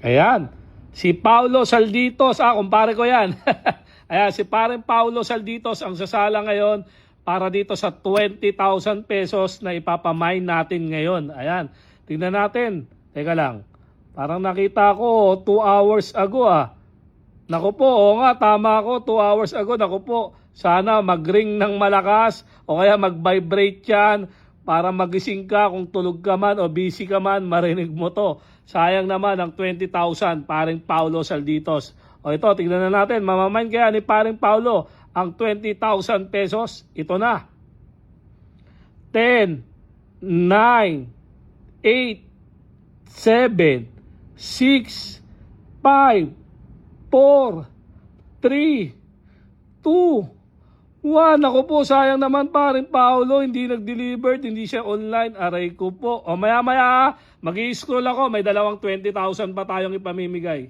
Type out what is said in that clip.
Ayan. Si Paulo Salditos. Kumpare ko yan. Ayan, si paring Paulo Salditos ang sasala ngayon para dito sa 20,000 pesos na ipapamine natin ngayon. Ayan. Tingnan natin. Teka lang. Parang nakita ko 2 hours ago Naku po, oo nga, tama ako, 2 hours ago. Naku po, sana mag-ring ng malakas o kaya mag-vibrate yan para magising ka kung tulog ka man o busy ka man, marinig mo to. Sayang naman ang 20,000, paring Paulo Salditos. O ito, tignan na natin, mamamain kaya ni paring Paulo ang 20,000 pesos. Ito na. 10, 9, 8, 7, 6, 5, 4, 3, 2, 1. Ako po, sayang naman paring Paulo, hindi nag-delivered, hindi siya online. Aray ko po. O maya-maya, mag-i-scroll ako, may dalawang 20,000 pa tayong ipamimigay.